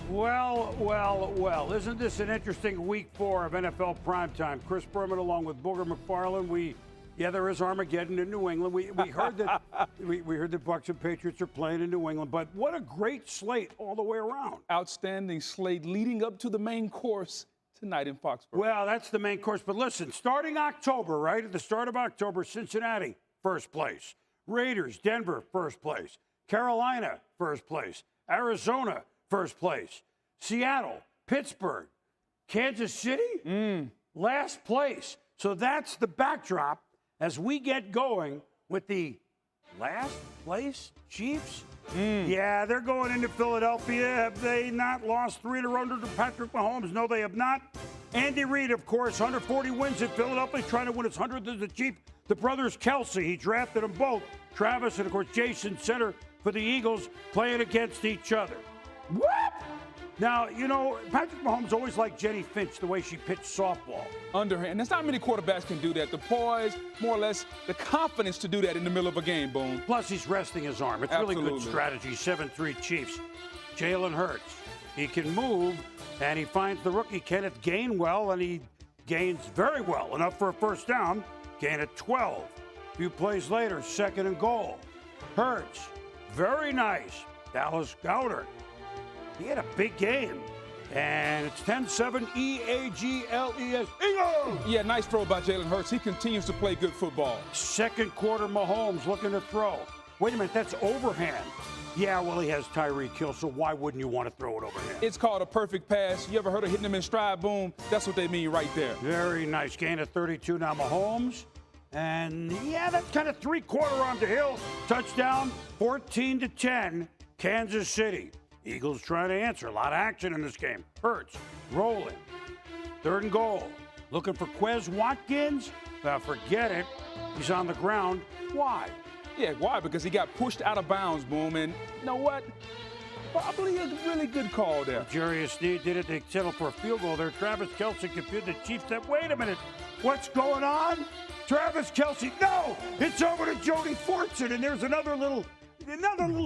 Well. Isn't this an interesting week 4 of NFL Primetime? Chris Berman along with Booger McFarland. There is Armageddon in New England. We heard that we heard the Bucs and Patriots are playing in New England, but what a great slate all the way around. Outstanding slate leading up to the main course tonight in Foxborough. Well, that's the main course. But listen, starting October, right? At the start of October, Cincinnati, first place. Raiders, Denver, first place. Carolina, first place. Arizona, first place. Seattle, Pittsburgh, Kansas City, last place. So that's the backdrop as we get going with the last place Chiefs. Yeah, they're going into Philadelphia. Have they not lost 3 in a row to Patrick Mahomes? No, they have not. Andy Reid, of course, 140 wins in Philadelphia, trying to win his 100th as the Chief. The brothers Kelsey, he drafted them both. Travis and, of course, Jason Center for the Eagles, playing against each other. What? Now, Patrick Mahomes always liked Jenny Finch, the way she pitched softball. Underhand. There's not many quarterbacks can do that. The poise, more or less, the confidence to do that in the middle of a game, Boom. Plus, he's resting his arm. It's Absolutely. Really good strategy. 7-3 Chiefs. Jalen Hurts. He can move, and he finds the rookie Kenneth Gainwell, and he gains very well, enough for a first down. Gain at 12. A few plays later, 2nd and goal. Hurts. Very nice. Dallas Goedert. He had a big game. And it's 10-7 Eagles. Eagles! Yeah, nice throw by Jalen Hurts. He continues to play good football. Second quarter, Mahomes looking to throw. Wait a minute, that's overhand. Yeah, well, he has Tyreek Hill, so why wouldn't you want to throw it overhand? It's called a perfect pass. You ever heard of hitting him in stride, Boom? That's what they mean right there. Very nice. Gain of 32 now, Mahomes. And, yeah, that's kind of three-quarter onto Hill. Touchdown, 14-10, Kansas City. Eagles trying to answer. A lot of action in this game. Hurts rolling. 3rd and goal. Looking for Quez Watkins. Forget it. He's on the ground. Why? Yeah, why? Because he got pushed out of bounds, Boom. And you know what? Probably a really good call there. Jarius Sneed did it. They settled for a field goal there. Travis Kelce confused the Chiefs. Said, wait a minute. What's going on? Travis Kelce. No! It's over to Jody Fortson. And there's another little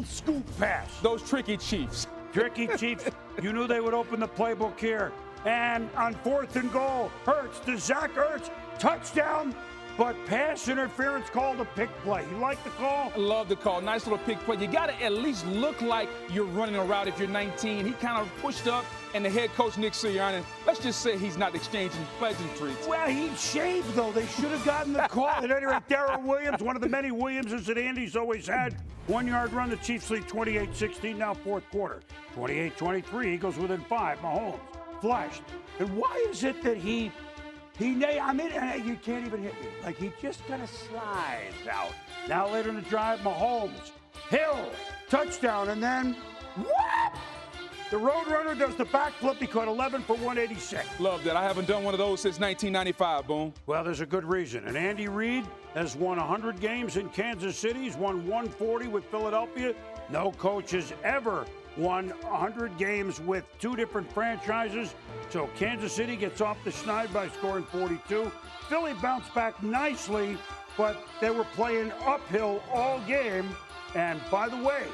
scoop pass. Those tricky Chiefs. Tricky Chiefs. You knew they would open the playbook here. And on 4th and goal, Hurts to Zach Ertz. Touchdown, but pass interference called a pick play. You like the call? I love the call. Nice little pick play. You got to at least look like you're running a route if you're 19. He kind of pushed up, and the head coach, Nick Sirianni, let's just say he's not exchanging pleasantries. Well, he shaved, though. They should have gotten the call. At any rate, Darrell Williams, one of the many Williamses that Andy's always had. 1-yard run. The Chiefs lead 28-16, now 4th quarter. 28-23, Eagles within 5. Mahomes flashed. And why is it that you can't even hit me. Like, he just kind of slides out. Now later in the drive, Mahomes, Hill, touchdown, and then, what? The Roadrunner does the backflip. He caught 11 for 186. Love that. I haven't done one of those since 1995, Boom. Well, there's a good reason. And Andy Reid has won 100 games in Kansas City. He's won 140 with Philadelphia. No coach has ever won 100 games with 2 different franchises. So Kansas City gets off the schneid by scoring 42. Philly bounced back nicely, but they were playing uphill all game. And by the way,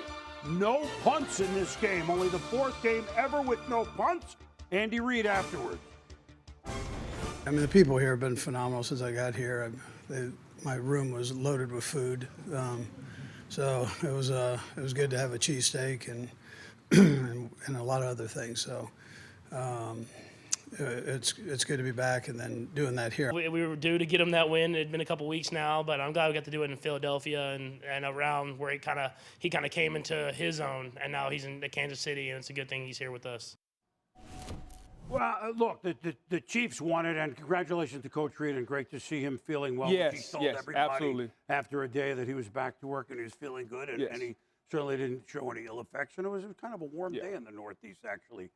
no punts in this game. Only the 4th game ever with no punts. Andy Reid afterwards. I mean, the people here have been phenomenal since I got here. My room was loaded with food, so it was good to have a cheesesteak and a lot of other things. So it's good to be back and then doing that here. We were due to get him that win. It had been a couple weeks now, but I'm glad we got to do it in Philadelphia and around where he kind of came into his own, and now he's in Kansas City, and it's a good thing he's here with us. Well, look, the Chiefs won it, and congratulations to Coach Reid, and great to see him feeling well. Yes, he told yes, everybody absolutely. After a day that he was back to work and he was feeling good, and, yes. and he certainly didn't show any ill effects. And it was kind of a warm day in the Northeast, actually.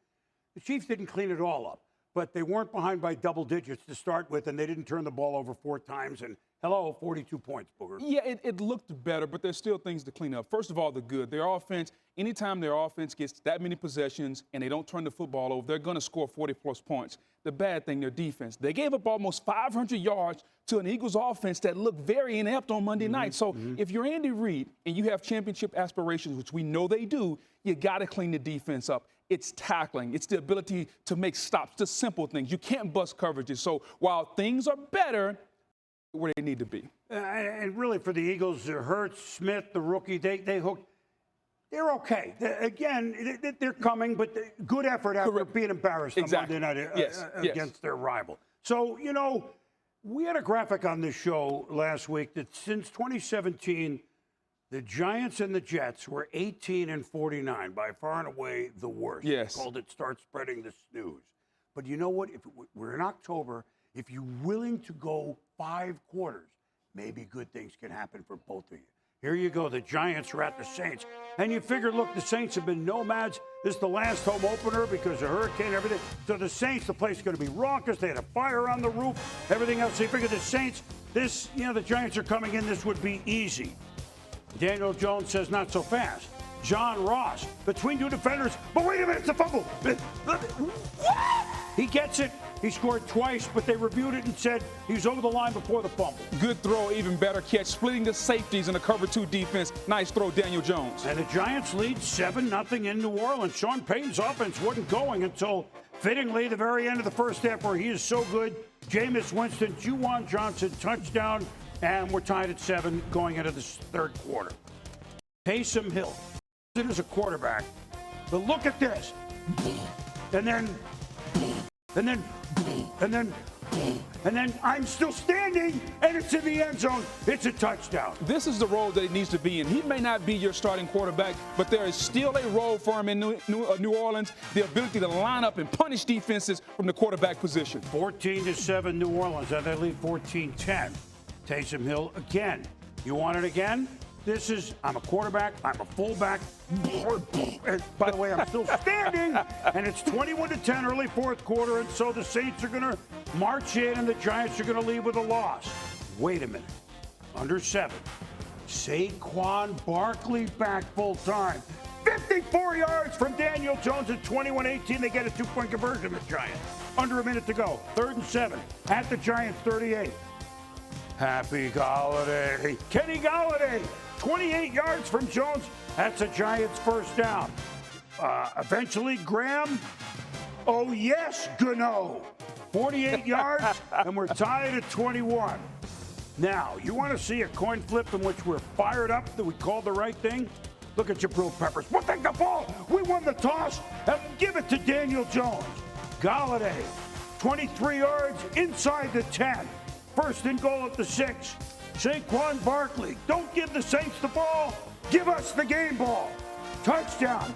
The Chiefs didn't clean it all up, but they weren't behind by double digits to start with, and they didn't turn the ball over 4 times. And hello, 42 points, Booger. Yeah, it looked better, but there's still things to clean up. First of all, the good. Their offense anytime their offense gets that many possessions and they don't turn the football over, they're going to score 40-plus points. The bad thing, their defense. They gave up almost 500 yards to an Eagles offense that looked very inept on Monday night. So if you're Andy Reid and you have championship aspirations, which we know they do, you got to clean the defense up. It's tackling. It's the ability to make stops, the simple things. You can't bust coverages. So while things are better, where they need to be. And really for the Eagles, Hurts, Smith, the rookie, they hooked. They're okay. They're coming, but good effort after being embarrassed on Monday night against their rival. So, you know, we had a graphic on this show last week that since 2017, the Giants and the Jets were 18-49, by far and away the worst. Yes. They called it start spreading the snooze. But you know what? If we're in October, if you're willing to go 5 quarters, maybe good things can happen for both of you. Here you go. The Giants are at the Saints. And you figure, look, the Saints have been nomads. This is the last home opener because of hurricane and everything. So the Saints, the place is going to be raucous. They had a fire on the roof, everything else. So you figure the Saints, the Giants are coming in. This would be easy. Daniel Jones says not so fast. John Ross, between 2 defenders. But wait a minute, it's a fumble. What? He gets it. He scored twice, but they reviewed it and said he was over the line before the fumble. Good throw, even better catch, splitting the safeties in the cover 2 defense. Nice throw, Daniel Jones. And the Giants lead 7-0 in New Orleans. Sean Payton's offense wasn't going until, fittingly, the very end of the first half where he is so good. Jameis Winston, Juwan Johnson, touchdown, and we're tied at 7 going into the third quarter. Taysom Hill is a quarterback, but look at this. And then I'm still standing, and it's in the end zone. It's a touchdown. This is the role that he needs to be in. He may not be your starting quarterback, but there is still a role for him in New Orleans, the ability to line up and punish defenses from the quarterback position. 14-7 New Orleans, and they lead 14-10. Taysom Hill again. You want it again? This is, I'm a quarterback, I'm a fullback. And by the way, I'm still standing, and it's 21-10 early fourth quarter, and so the Saints are going to march in, and the Giants are going to leave with a loss. Wait a minute. Under 7. Saquon Barkley back full time. 54 yards from Daniel Jones at 21-18. They get a 2-point conversion, the Giants. Under a minute to go. 3rd and 7 at the Giants 38. Happy Galladay. Kenny Galladay, 28 yards from Jones. That's a Giants first down. Eventually, Graham. Oh, yes, Gano. 48 yards, and we're tied at 21. Now, you want to see a coin flip in which we're fired up, that we called the right thing? Look at Jabril Peppers. We'll take the ball. We won the toss, and give it to Daniel Jones. Galladay, 23 yards inside the 10. 1st and goal at the 6. Saquon Barkley, don't give the Saints the ball. Give us the game ball. Touchdown.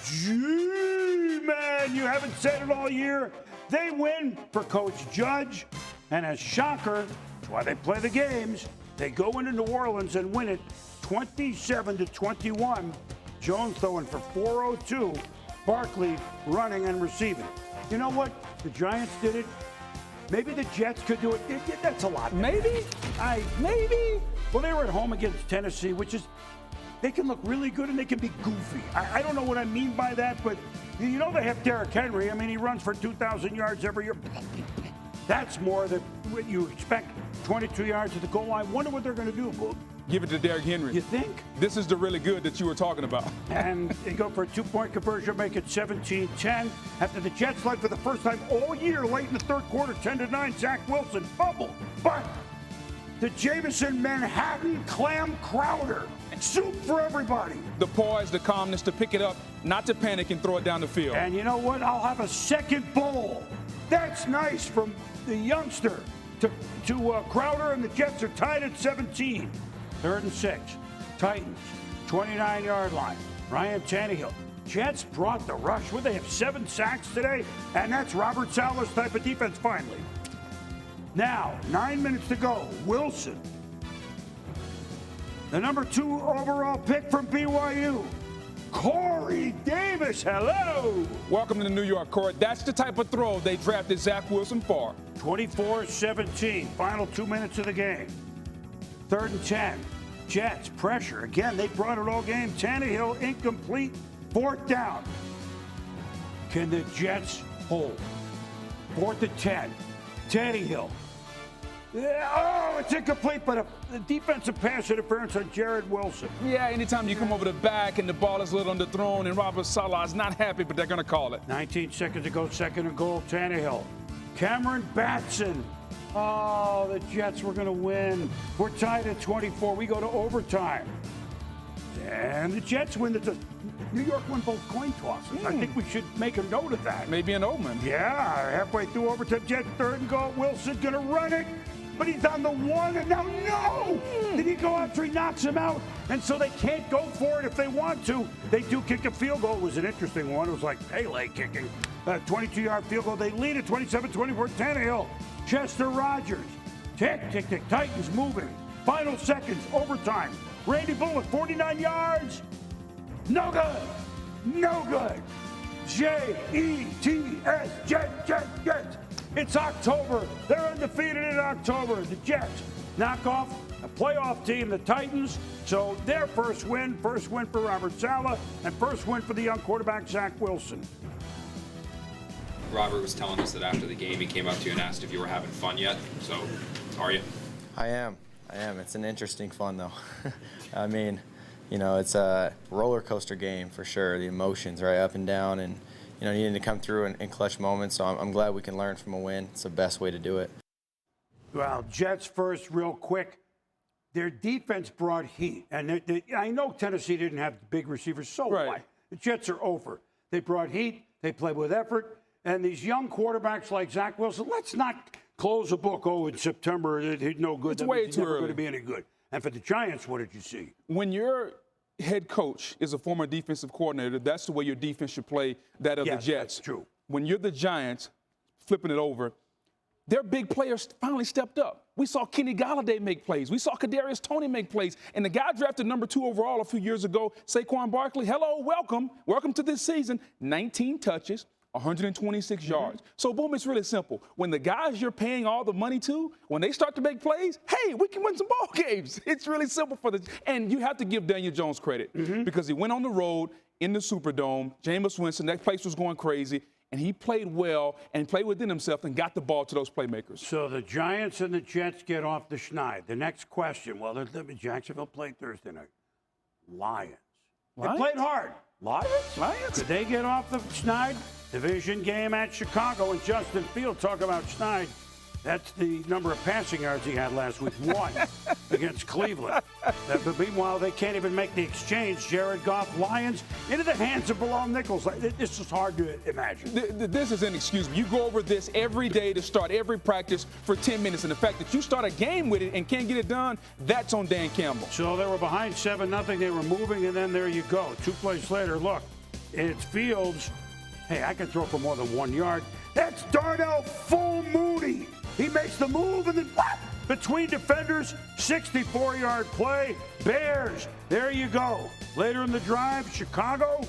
Gee, man, you haven't said it all year. They win for Coach Judge. And as shocker, that's why they play the games. They go into New Orleans and win it 27-21. Jones throwing for 402. Barkley running and receiving. You know what? The Giants did it. Maybe the Jets could do it. That's a lot. Maybe? Maybe? Well, they were at home against Tennessee, which is, they can look really good and they can be goofy. I don't know what I mean by that, but you know they have Derrick Henry. I mean, he runs for 2,000 yards every year. That's more than what you expect. 22 yards at the goal line. Wonder what they're going to do. Give it to Derrick Henry. You think? This is the really good that you were talking about. And they go for a 2-point conversion, make it 17-10. After the Jets led for the first time all year, late in the third quarter, 10-9, Zach Wilson fumbled. But the Jameson Manhattan Clam Crowder, soup for everybody. The poise, the calmness to pick it up, not to panic and throw it down the field. And you know what? I'll have a second bowl. That's nice from the youngster to Crowder, and the Jets are tied at 17. 3rd and 6. Titans, 29-yard line. Ryan Tannehill. Jets brought the rush. Would they have 7 sacks today? And that's Robert Saleh's type of defense finally. Now, 9 minutes to go. Wilson, the number 2 overall pick from BYU. Corey Davis, hello. Welcome to the New York Court. That's the type of throw they drafted Zach Wilson for. 24-17, final 2 minutes of the game. 3rd and 10. Jets, pressure. Again, they brought it all game. Tannehill, incomplete. 4th down. Can the Jets hold? 4th and 10. Tannehill. Oh, it's incomplete, but a defensive pass interference on Jared Wilson. Yeah, anytime you come over the back and the ball is a little underthrown and Robert Saleh is not happy, but they're going to call it. 19 seconds to go, 2nd and goal, Tannehill. Cameron Batson. Oh, the Jets were going to win. We're tied at 24. We go to overtime. And the Jets win. New York won both coin tosses. I think we should make a note of that. Maybe an omen. Yeah, halfway through overtime, Jets 3rd and goal. Wilson's going to run it. But he's on the 1, and now no! Did he go after he knocks him out? And so they can't go for it if they want to. They do kick a field goal. It was an interesting one. It was like Pele kicking a 22-yard field goal. They lead at 27-24. Tannehill, Chester Rogers. Tick, tick, tick. Titans moving. Final seconds, overtime. Randy Bullock, 49 yards. No good. No good. Jets, Jets. It's October. They're undefeated in October. The Jets knock off a playoff team, the Titans. So their first win for Robert Saleh, and first win for the young quarterback, Zach Wilson. Robert was telling us that after the game, he came up to you and asked if you were having fun yet. So, are you? I am. It's an interesting fun, though. I mean, it's a roller coaster game for sure. The emotions, right, up and down, and needing to come through in clutch moments. So I'm glad we can learn from a win. It's the best way to do it. Well, Jets first, real quick. Their defense brought heat. And I know Tennessee didn't have big receivers, so what? The Jets are over. They brought heat. They played with effort. And these young quarterbacks like Zach Wilson, let's not close the book. Oh, in September, he's no good. It's way he's too never early. going to be any good. And for the Giants, what did you see? When your head coach is a former defensive coordinator, that's the way your defense should play that of the Jets. That's true. When you're the Giants, flipping it over, their big players finally stepped up. We saw Kenny Golladay make plays. We saw Kadarius Toney make plays. And the guy drafted number 2 overall a few years ago, Saquon Barkley, hello, welcome. Welcome to this season. 19 touches, 126 yards. So, boom, it's really simple. When the guys you're paying all the money to, when they start to make plays, hey, we can win some ball games. It's really simple and you have to give Daniel Jones credit because he went on the road in the Superdome. Jameis Winston, that place was going crazy, and he played well and played within himself and got the ball to those playmakers. So the Giants and the Jets get off the schneid. The next question, well, Jacksonville played Thursday night. Lions. They played hard. Lions? Did they get off the schneid? Division game at Chicago, and Justin Fields, talk about schneid. That's the number of passing yards he had last week, 1 against Cleveland. But meanwhile, they can't even make the exchange. Jared Goff, Lions, into the hands of Bilal Nichols. This is hard to imagine. This is inexcusable. You go over this every day to start every practice for 10 minutes, and the fact that you start a game with it and can't get it done, that's on Dan Campbell. So they were behind 7-0. They were moving, and then there you go. 2 plays later, look, it's Fields. Hey, I can throw for more than 1 yard. That's Darnell Full Mooney. He makes the move and then what? Between defenders, 64-yard play. Bears, there you go. Later in the drive, Chicago,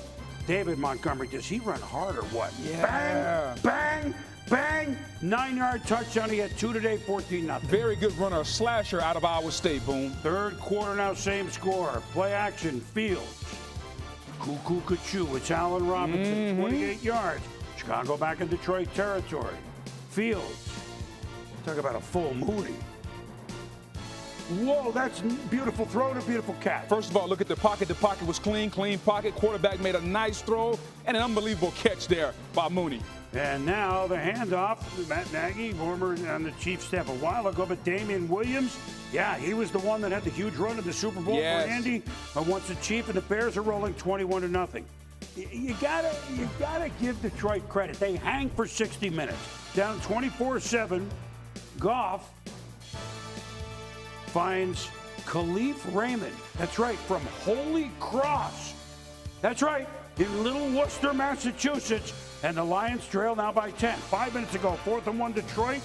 David Montgomery, does he run hard or what? Yeah. Bang, bang, 9-yard touchdown. He had 2 today, 14-0. Very good runner, slasher out of Iowa State, Boom. Third quarter now, same score. Play action, Fields. Cuckoo, Kachoo, it's Allen Robinson, 28 yards. Chicago back in Detroit territory. Fields. Talk about a full Mooney. Whoa, that's beautiful throw to beautiful catch. First of all, look at the pocket. The pocket was clean pocket. Quarterback made a nice throw and an unbelievable catch there by Mooney. And now the handoff. Matt Nagy, former on the Chiefs staff a while ago, but Damian Williams, yeah, he was the one that had the huge run in the Super Bowl for Andy. But once the Chiefs and the Bears are rolling 21-0. You gotta give Detroit credit. They hang for 60 minutes. Down 24-7. Goff finds Khalif Raymond. That's right, from Holy Cross. That's right, in Little Worcester, Massachusetts. And the Lions trail now by 10. 5 minutes ago, 4th and 1 Detroit.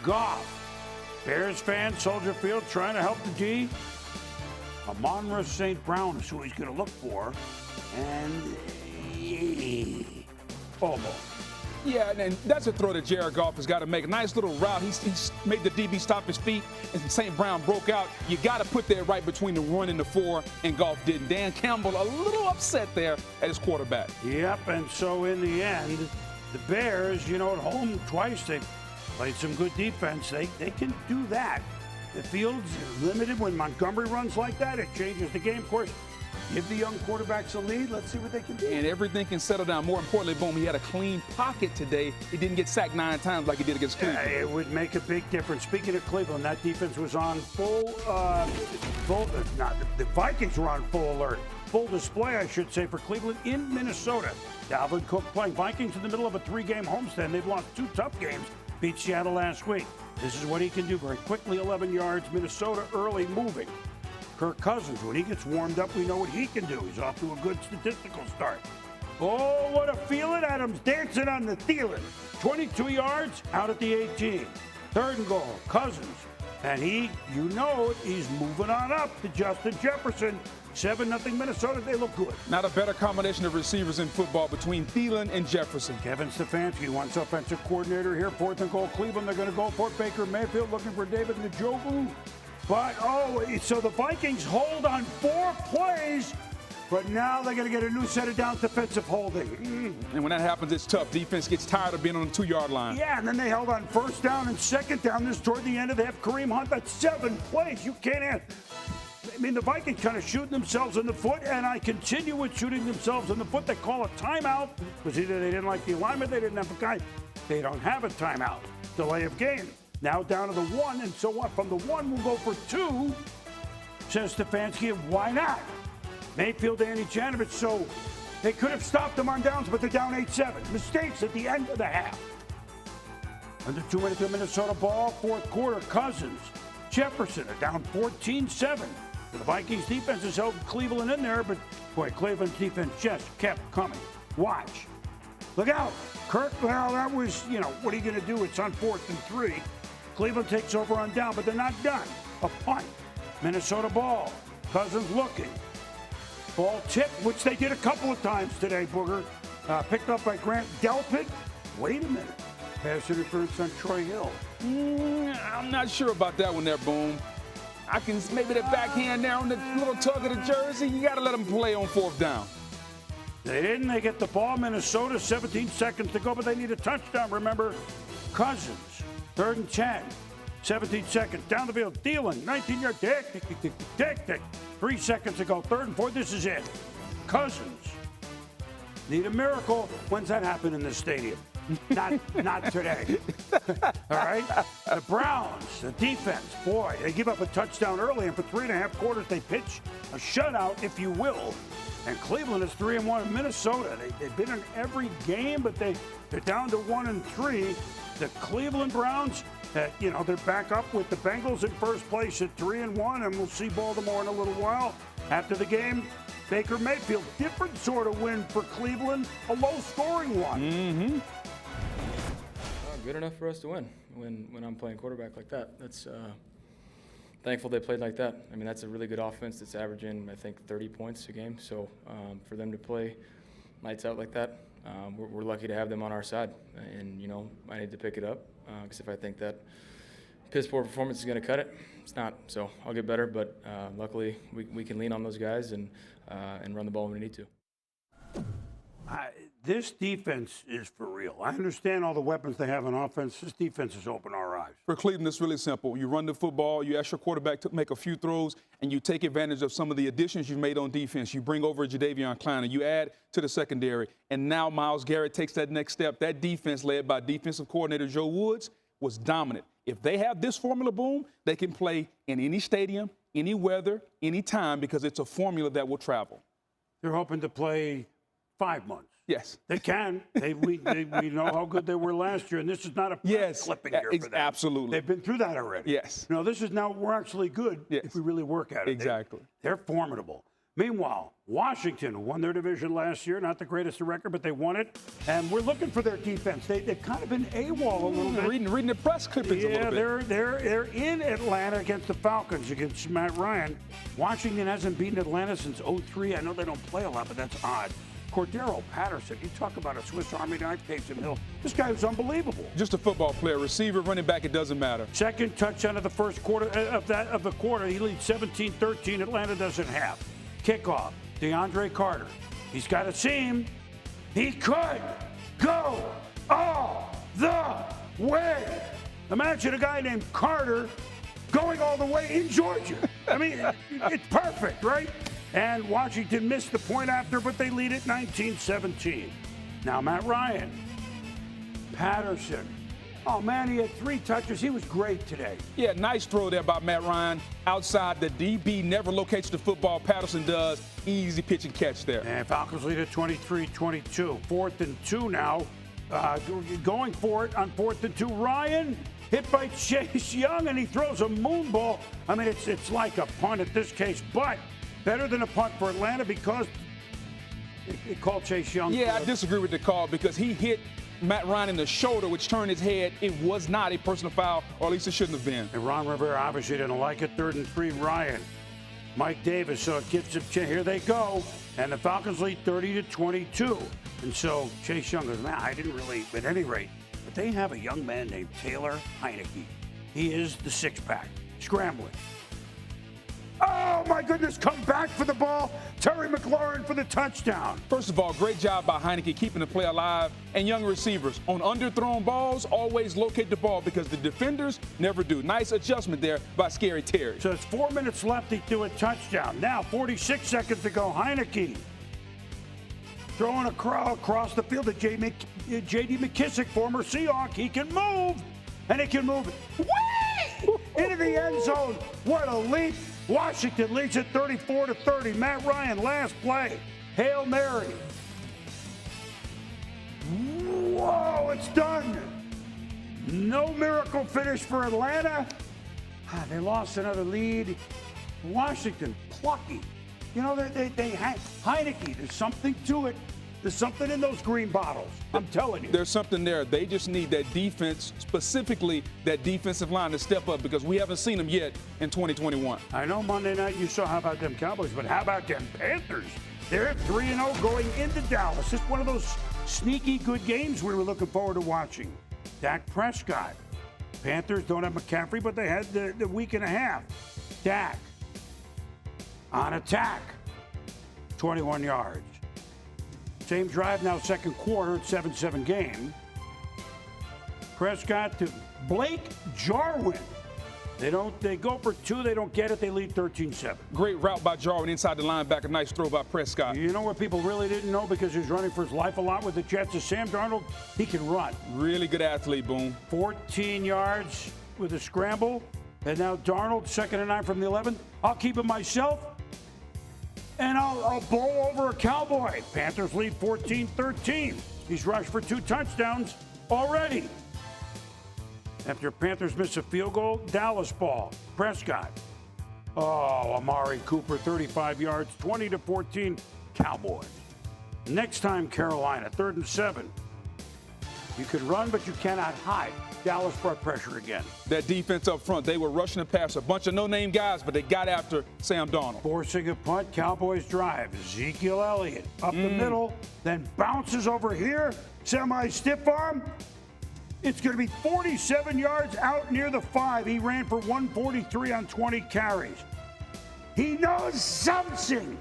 Goff. Bears fan, Soldier Field, trying to help the D. Amon-Ra St. Brown is who he's going to look for. And almost. Yeah, and that's a throw that Jared Goff has got to make. A nice little route. He's made the DB stop his feet, and St. Brown broke out. You got to put that right between the 1 and the 4, and Goff didn't. Dan Campbell a little upset there at his quarterback. Yep, and so in the end, the Bears, at home twice, they played some good defense. They can do that. The field's limited when Montgomery runs like that. It changes the game. Of course, give the young quarterbacks a lead. Let's see what they can do. And everything can settle down. More importantly, boom, he had a clean pocket today. He didn't get sacked 9 times like he did against Cleveland. Yeah, it would make a big difference. Speaking of Cleveland, that defense was on the Vikings were on full alert. Full display, I should say, for Cleveland in Minnesota. Dalvin Cook playing. Vikings in the middle of a 3-game homestand. They've lost 2 tough games. Beat Seattle last week. This is what he can do very quickly. 11 yards. Minnesota early moving. Kirk Cousins, when he gets warmed up, we know what he can do. He's off to a good statistical start. Oh, what a feeling. Adams dancing on the Thielen. 22 yards out at the 18. 3rd and goal. Cousins. And he's moving on up to Justin Jefferson. 7-0 Minnesota. They look good. Not a better combination of receivers in football between Thielen and Jefferson. Kevin Stefanski wants offensive coordinator here. 4th and goal. Cleveland. They're going to go for it. Baker Mayfield looking for David Njoku. But, so the Vikings hold on 4 plays, but now they're going to get a new set of down defensive holding. And when that happens, it's tough. Defense gets tired of being on the 2-yard line. Yeah, and then they held on 1st down and 2nd down. This toward the end of the half. Kareem Hunt, that's 7 plays. You can't have. The Vikings kind of shooting themselves in the foot, and I continue with shooting themselves in the foot. They call a timeout because either they didn't like the alignment, they didn't have a guy. They don't have a timeout. Delay of game. Now down to the 1, and so what? From the 1, we'll go for 2, says Stefanski, and why not? Mayfield, Andy Janovich, so they could have stopped them on downs, but they're down 8-7. Mistakes at the end of the half. Under 2 minutes of Minnesota ball, 4th quarter, Cousins, Jefferson are down 14-7. The Vikings defense has held Cleveland in there, but boy, Cleveland's defense just kept coming. Watch. Look out. Kirk, well, that was, what are you going to do? It's on 4th and 3. Cleveland takes over on down, but they're not done. A punt. Minnesota ball. Cousins looking. Ball tipped, which they did a couple of times today, Booger. Picked up by Grant Delpit. Wait a minute. Pass interference on Troy Hill. I'm not sure about that one there, Boom. I can maybe the backhand there on the little tug of the jersey. You got to let them play on 4th down. They didn't. They get the ball. Minnesota, 17 seconds to go, but they need a touchdown. Remember, Cousins, 3rd and 10, 17 seconds. Down the field, Thielen, 19-yard, tick. 3 seconds to go, 3rd and 4. This is it. Cousins. Need a miracle. When's that happen in this stadium? Not today. All right? The Browns, the defense, boy, they give up a touchdown early, and for 3.5 quarters, they pitch a shutout, if you will. And Cleveland is 3-1 in Minnesota. They've been in every game, but they're down to 1-3. The Cleveland Browns, they're back up with the Bengals in first place at 3-1, and we'll see Baltimore in a little while. After the game, Baker Mayfield, different sort of win for Cleveland, a low-scoring one. Mm-hmm. Good enough for us to win when I'm playing quarterback like that. That's thankful they played like that. That's a really good offense that's averaging, I think, 30 points a game. So for them to play lights out like that, we're lucky to have them on our side. And, I need to pick it up because if I think that piss poor performance is going to cut it, it's not. So I'll get better, but luckily we can lean on those guys and run the ball when we need to. This defense is for real. I understand all the weapons they have on offense. This defense has opened our eyes. For Cleveland, it's really simple. You run the football, you ask your quarterback to make a few throws, and you take advantage of some of the additions you've made on defense. You bring over Jadeveon Clowney, you add to the secondary, and now Myles Garrett takes that next step. That defense, led by defensive coordinator Joe Woods, was dominant. If they have this formula, Boom, they can play in any stadium, any weather, any time, because it's a formula that will travel. They're hoping to play 5 months. Yes. They can. We know how good they were last year, and this is not a clipping year for them. Absolutely. They've been through that already. Yes. This is now we're actually good if we really work at it. Exactly. They're formidable. Meanwhile, Washington, who won their division last year, not the greatest record, but they won it, and we're looking for their defense. They've kind of been AWOL a little bit. Reading the press clippings a little bit. Yeah, they're in Atlanta against the Falcons, against Matt Ryan. Washington hasn't beaten Atlanta since 2003. I know they don't play a lot, but that's odd. Cordero Patterson, you talk about a Swiss Army knife, Taysom Hill. This guy was unbelievable. Just a football player, receiver, running back, it doesn't matter. Second touchdown of the first quarter of the quarter. He leads 17-13. Atlanta doesn't have. Kickoff, DeAndre Carter. He's got a seam. He could go all the way. Imagine a guy named Carter going all the way in Georgia. I mean, it's perfect, right? And Washington missed the point after, but they lead it 19-17. Now Matt Ryan. Patterson. Oh, man, he had 3 touches. He was great today. Yeah, nice throw there by Matt Ryan. Outside, the DB never locates the football. Patterson does. Easy pitch and catch there. And Falcons lead at 23-22. 4th and 2 now. Going for it on 4th and 2. Ryan hit by Chase Young, and he throws a moon ball. I mean, it's like a punt at this case, but better than a punt for Atlanta because it called Chase Young. Yeah, I disagree with the call because he hit Matt Ryan in the shoulder, which turned his head. It was not a personal foul, or at least it shouldn't have been. And Ron Rivera obviously didn't like it. 3rd and 3, Ryan. Mike Davis, so it gives him, here they go. And the Falcons lead 30-22. And so Chase Young goes, man, I didn't really, at any rate. But they have a young man named Taylor Heineke. He is the 6-pack. Scrambling. Oh, my goodness, come back for the ball. Terry McLaurin for the touchdown. First of all, great job by Heineke keeping the play alive. And young receivers, on underthrown balls, always locate the ball because the defenders never do. Nice adjustment there by Scary Terry. So it's 4 minutes left. He threw a touchdown. Now, 46 seconds to go. Heineke throwing across the field to J.D. McKissick, former Seahawk. He can move, and he can move way into the end zone. What a leap. Washington leads it 34-30. Matt Ryan, last play. Hail Mary. Whoa, it's done. No miracle finish for Atlanta. They lost another lead. Washington, plucky. You know, Heineke, there's something to it. There's something in those green bottles. I'm telling you. There's something there. They just need that defense, specifically that defensive line, to step up because we haven't seen them yet in 2021. I know Monday night you saw how about them Cowboys, but how about them Panthers? They're 3-0 going into Dallas. It's one of those sneaky good games we were looking forward to watching. Dak Prescott. Panthers don't have McCaffrey, but they had the week and a half. Dak on attack. 21 yards. Same drive now, second quarter, 7-7 game. Prescott to Blake Jarwin. They go for 2, they don't get it, they lead 13-7. Great route by Jarwin inside the linebacker. Nice throw by Prescott. You know what people really didn't know because he was running for his life a lot with the Jets is Sam Darnold. He can run. Really good athlete, Boone. 14 yards with a scramble. And now Darnold, 2nd and 9 from the 11. I'll keep it myself. And I'll blow over a Cowboy. Panthers lead 14-13. He's rushed for 2 touchdowns already. After Panthers miss a field goal, Dallas ball. Prescott. Oh, Amari Cooper, 35 yards, 20-14, Cowboys. Next time, Carolina, 3rd and 7. You can run, but you cannot hide. Dallas brought pressure again. That defense up front, they were rushing the pass. A bunch of no-name guys, but they got after Sam Darnold. Forcing a punt, Cowboys drive. Ezekiel Elliott up the middle, then bounces over here. Semi-stiff arm. It's going to be 47 yards out near the 5. He ran for 143 on 20 carries. He knows something.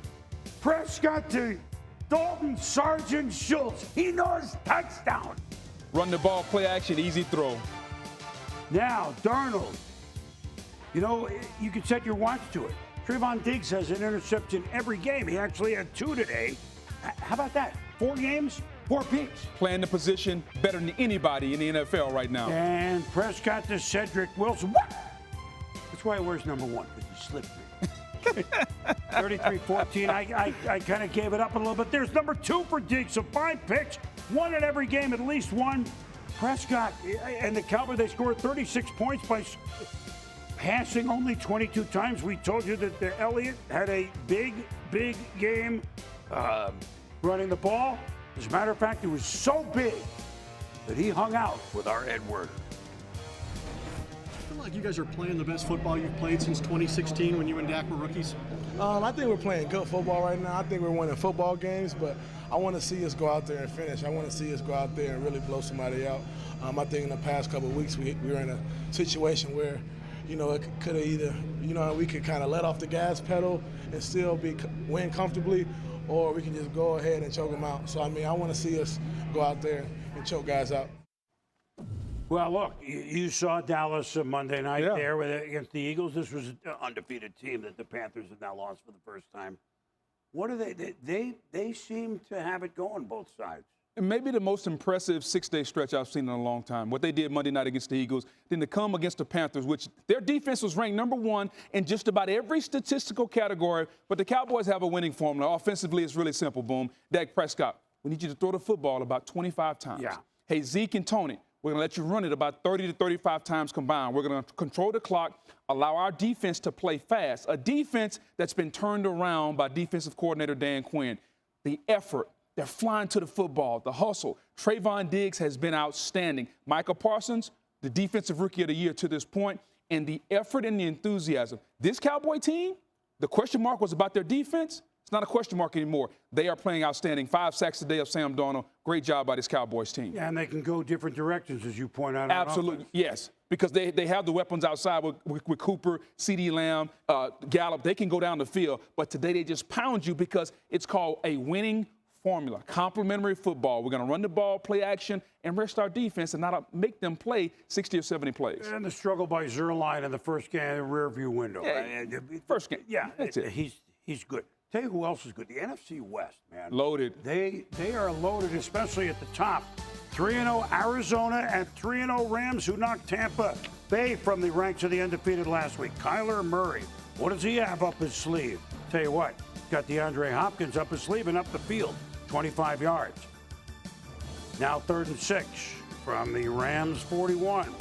Prescott to Dalton Sergeant Schultz. He knows touchdown. Run the ball, play action, easy throw. Now, Darnold. You know, you can set your watch to it. Trayvon Diggs has an interception every game. He actually had 2 today. How about that? 4 games, 4 picks. Playing the position better than anybody in the NFL right now. And Prescott to Cedric Wilson. What? That's why he wears number 1, because he slipped me. 33-14. I kind of gave it up a little bit. There's number 2 for Diggs. So 5 picks, 1 in every game, at least 1. Prescott and the Cowboys, they scored 36 points by passing only 22 times. We told you that Elliott had a big game running the ball. As a matter of fact, it was so big that he hung out with our Ed Werder. feel like you guys are playing the best football you've played since 2016 when you and Dak were rookies? I think we're playing good football right now. I think we're winning football games, but I want to see us go out there and finish. I want to see us go out there and really blow somebody out. I think in the past couple of weeks we were in a situation where, it could have either, we could kind of let off the gas pedal and still win comfortably, or we can just go ahead and choke them out. So, I want to see us go out there and choke guys out. Well, look, you saw Dallas Monday night there against the Eagles. This was an undefeated team that the Panthers have now lost for the first time. What are they seem to have it going, both sides. And maybe the most impressive 6-day stretch I've seen in a long time. What they did Monday night against the Eagles, then to come against the Panthers, which their defense was ranked #1 in just about every statistical category. But the Cowboys have a winning formula. Offensively, it's really simple, Boom. Dak Prescott, we need you to throw the football about 25 times. Yeah. Hey, Zeke and Tony, we're going to let you run it about 30 to 35 times combined. We're going to control the clock, allow our defense to play fast. A defense that's been turned around by defensive coordinator Dan Quinn. The effort, they're flying to the football, the hustle. Trayvon Diggs has been outstanding. Micah Parsons, the defensive rookie of the year to this point, and the effort and the enthusiasm. This Cowboy team, the question mark was about their defense. It's not a question mark anymore. They are playing outstanding. 5 sacks a day of Sam Darnold. Great job by this Cowboys team. Yeah, and they can go different directions, as you point out. Absolutely, yes. Because they have the weapons outside with Cooper, CeeDee Lamb, Gallup. They can go down the field. But today they just pound you because it's called a winning formula, complementary football. We're going to run the ball, play action, and rest our defense and not make them play 60 or 70 plays. And the struggle by Zerline in the first game, rear view window. Yeah, first game. Yeah, that's it. He's good. Tell you who else is good. The NFC West, man. Loaded. They are loaded, especially at the top. 3-0 Arizona and 3-0 Rams, who knocked Tampa Bay from the ranks of the undefeated last week. Kyler Murray, what does he have up his sleeve? Tell you what, got DeAndre Hopkins up his sleeve and up the field, 25 yards. Now 3rd and 6 from the Rams 41.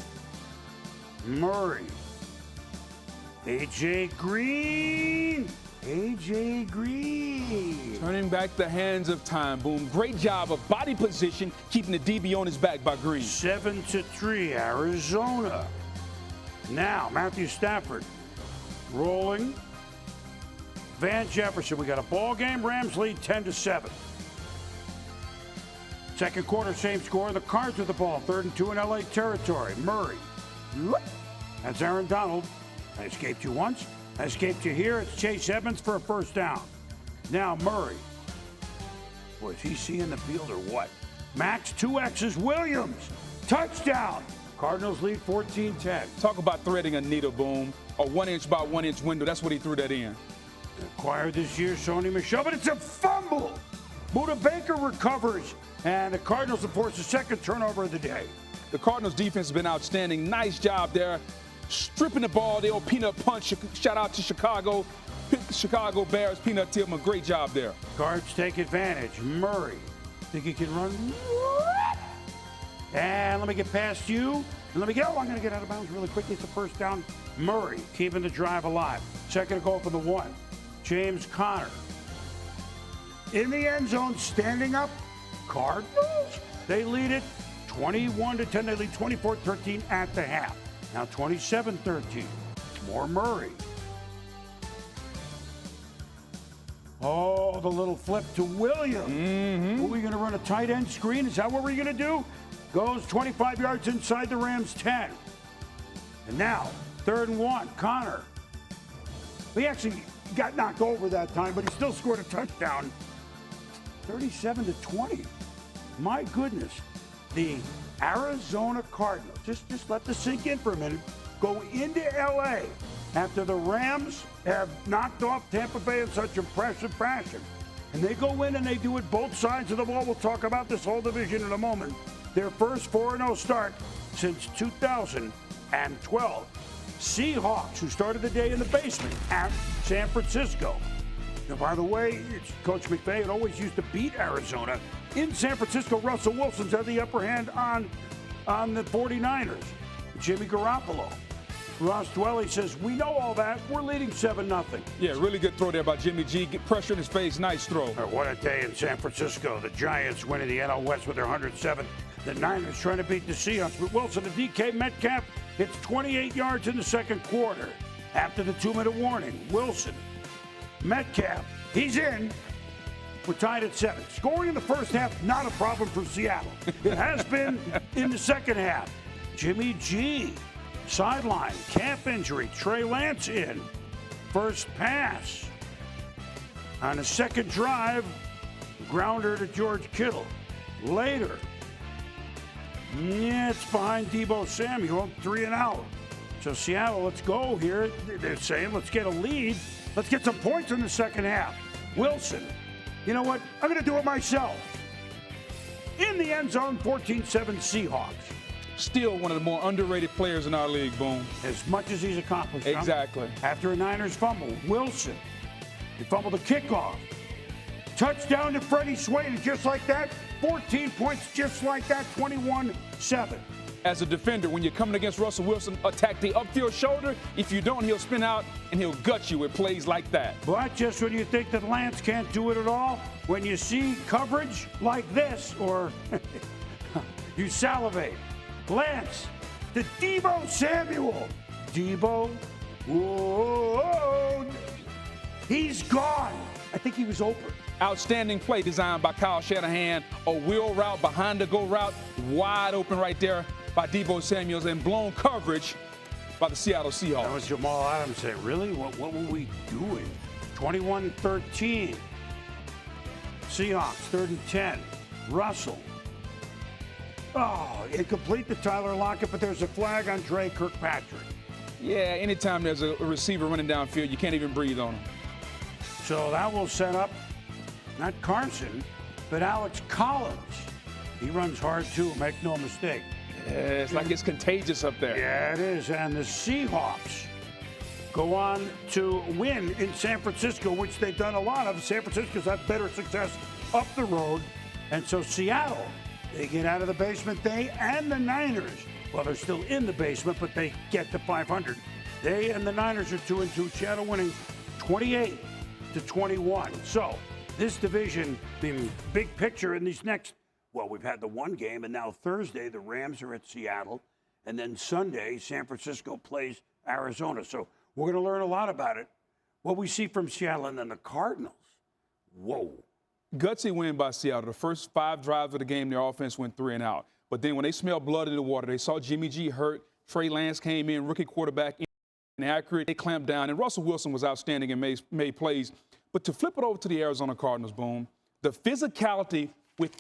Murray. A.J. Green. Turning back the hands of time, Boom. Great job of body position, keeping the DB on his back by Green. 7-3, Arizona. Now, Matthew Stafford rolling. Van Jefferson, we got a ball game. Rams lead 10-7. Second quarter, same score. The Cards with the ball. 3rd and 2 in LA territory. Murray. That's Aaron Donald. I escaped you once. I escaped you here. It's Chase Edmonds for a first down. Now Murray. Boy, is he seeing the field or what? Max 2X's Williams. Touchdown. Cardinals lead 14-10. Talk about threading a needle, Boom. A 1-inch by 1-inch window. That's what he threw that in. Acquired this year, Sony Michel, but it's a fumble. Buda Baker recovers, and the Cardinals have forced the second turnover of the day. The Cardinals defense has been outstanding. Nice job there. Stripping the ball, the old peanut punch. Shout out to Chicago Bears, Peanut Tillman. Great job there. Cards take advantage. Murray. Think he can run? And let me get past you. And let me get, I'm going to get out of bounds really quickly. It's a first down. Murray keeping the drive alive. Second to go for the 1. James Conner. In the end zone, standing up. Cardinals. They lead it 21-10. They lead 24-13 at the half. Now 27-13. More Murray. Oh, the little flip to Williams. Are we going to run a tight end screen? Is that what we're going to do? Goes 25 yards inside the Rams 10. And now, 3rd and 1, Connor. He actually got knocked over that time, but he still scored a touchdown. 37-20. My goodness. The Arizona Cardinals, just let this sink in for a minute, go into L.A. after the Rams have knocked off Tampa Bay in such impressive fashion. And they go in and they do it both sides of the ball. We'll talk about this whole division in a moment. Their first 4-0 start since 2012. Seahawks, who started the day in the basement at San Francisco. And by the way, Coach McVay had always used to beat Arizona. In San Francisco, Russell Wilson's had the upper hand on the 49ers. Jimmy Garoppolo. Ross Dwelly says, we know all that. We're leading 7-0. Yeah, really good throw there by Jimmy G. Get pressure in his face. Nice throw. What a day in San Francisco. The Giants winning the NL West with their 107th. The Niners trying to beat the Seahawks. But Wilson and DK Metcalf hits 28 yards in the second quarter. After the 2-minute warning, Wilson, Metcalf, he's in. We're tied at 7. Scoring in the first half, not a problem for Seattle. It has been in the second half. Jimmy G, sideline, calf injury. Trey Lance in. First pass. On the second drive, grounder to George Kittle. Later, it's behind Deebo Samuel, 3 and out. So Seattle, let's go here. They're saying, let's get a lead. Let's get some points in the second half. Wilson, you know what? I'm going to do it myself. In the end zone, 14-7 Seahawks. Still one of the more underrated players in our league, Boom. As much as he's accomplished. Exactly. After a Niners fumble, Wilson, he fumbled the kickoff. Touchdown to Freddie Swain, just like that. 14 points just like that, 21-7. As a defender, when you're coming against Russell Wilson, attack the upfield shoulder. If you don't, he'll spin out and he'll gut you with plays like that. But just when you think that Lance can't do it at all, when you see coverage like this, or you salivate. Lance, to Deebo Samuel. Deebo, whoa, he's gone. I think he was open. Outstanding play designed by Kyle Shanahan. A wheel route, behind the goal route, wide open right there by Deebo Samuels, and blown coverage by the Seattle Seahawks. That was Jamal Adams saying, really? What were we doing? 21-13. Seahawks, 3rd and 10. Russell. Oh, incomplete to Tyler Lockett, but there's a flag on Dre Kirkpatrick. Yeah, anytime there's a receiver running downfield, you can't even breathe on him. So that will set up not Carson, but Alex Collins. He runs hard too, make no mistake. Yeah, it's like it's contagious up there. Yeah, it is. And the Seahawks go on to win in San Francisco, which they've done a lot of. San Francisco's had better success up the road. And so Seattle, they get out of the basement, they and the Niners. Well, they're still in the basement, but they get to 500. They and the Niners are 2-2. Seattle winning 28-21. So this division, the big picture in these next, well, we've had the one game, and now Thursday, the Rams are at Seattle. And then Sunday, San Francisco plays Arizona. So we're going to learn a lot about it. What we see from Seattle, and then the Cardinals. Whoa. Gutsy win by Seattle. The first 5 drives of the game, their offense went 3 and out. But then when they smelled blood in the water, they saw Jimmy G hurt. Trey Lance came in, rookie quarterback, inaccurate. They clamped down, and Russell Wilson was outstanding and made plays. But to flip it over to the Arizona Cardinals, Boom, the physicality which